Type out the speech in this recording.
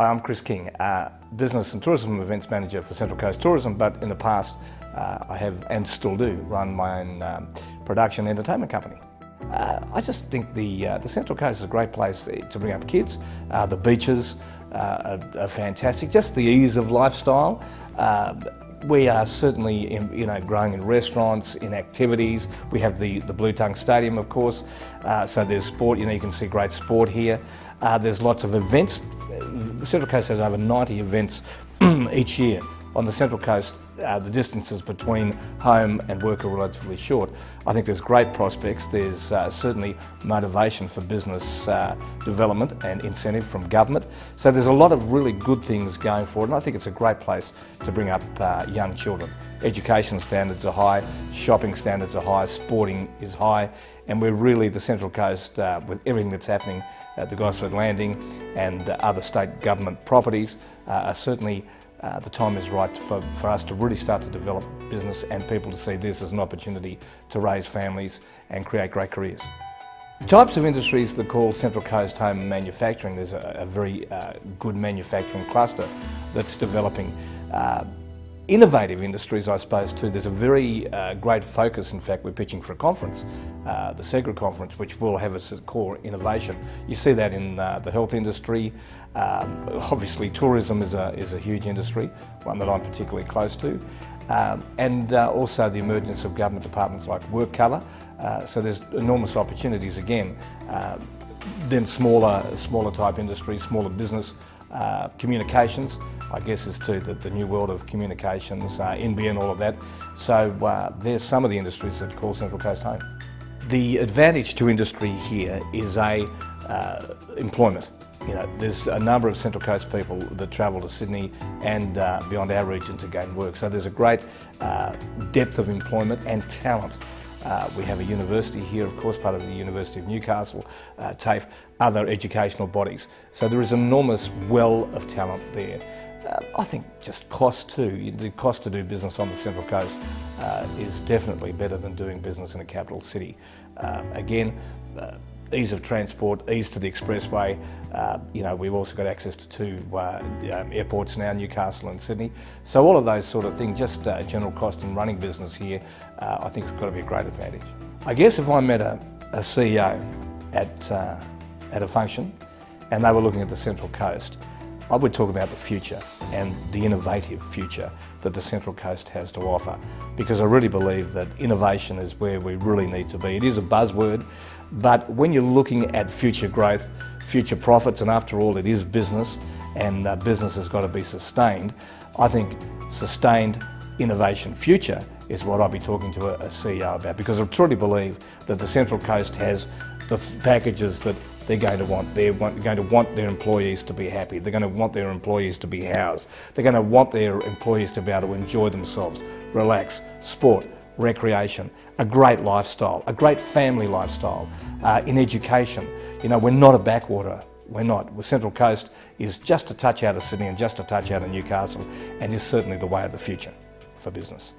Hi, I'm Chris King, Business and Tourism Events Manager for Central Coast Tourism, but in the past I have, and still do, run my own production entertainment company. I just think the Central Coast is a great place to bring up kids. The beaches are fantastic, just the ease of lifestyle. We are certainly growing in restaurants, in activities. We have the Blue Tongue Stadium, of course, so there's sport. You can see great sport here. There's lots of events. The Central Coast has over 90 events each year. On the Central Coast, the distances between home and work are relatively short. I think there's great prospects. There's certainly motivation for business development and incentive from government. So there's a lot of really good things going forward, and I think it's a great place to bring up young children. Education standards are high, shopping standards are high, sporting is high, and we're really, the Central Coast, with everything that's happening at the Gosford Landing and other state government properties, are certainly the time is right for us to really start to develop business and people to see this as an opportunity to raise families and create great careers. Types of industries that call Central Coast home manufacturing, there's a very good manufacturing cluster that's developing. Innovative industries, I suppose, too. There's a very great focus. In fact, we're pitching for a conference, the SEGRA conference, which will have as a core innovation. You see that in the health industry. Obviously, tourism is a huge industry, one that I'm particularly close to. And also the emergence of government departments like WorkCover. So there's enormous opportunities again. Then smaller type industries, smaller business. Communications, I guess, is to the new world of communications, NBN, all of that. So there's some of the industries that call Central Coast home. The advantage to industry here is employment. There's a number of Central Coast people that travel to Sydney and beyond our region to gain work. So there's a great depth of employment and talent. We have a university here, of course, part of the University of Newcastle, TAFE, other educational bodies. So there is an enormous well of talent there. I think just cost too. The cost to do business on the Central Coast is definitely better than doing business in a capital city. Again, ease of transport, ease to the expressway. We've also got access to two airports now, Newcastle and Sydney. So all of those sort of things, just general cost in running business here, I think it's got to be a great advantage. I guess if I met a CEO at a function and they were looking at the Central Coast, I would talk about the future and the innovative future that the Central Coast has to offer, because I really believe that innovation is where we really need to be. It is a buzzword, but when you're looking at future growth, future profits, and after all it is business, and business has got to be sustained, I think sustained innovation future is what I'll be talking to a CEO about, because I truly believe that the Central Coast has the packages that they're going to want. They're going to want their employees to be happy. They're going to want their employees to be housed. They're going to want their employees to be able to enjoy themselves, relax, sport, recreation, a great lifestyle, a great family lifestyle, in education. We're not a backwater. We're not. Central Coast is just a touch out of Sydney and just a touch out of Newcastle, and is certainly the way of the future for business.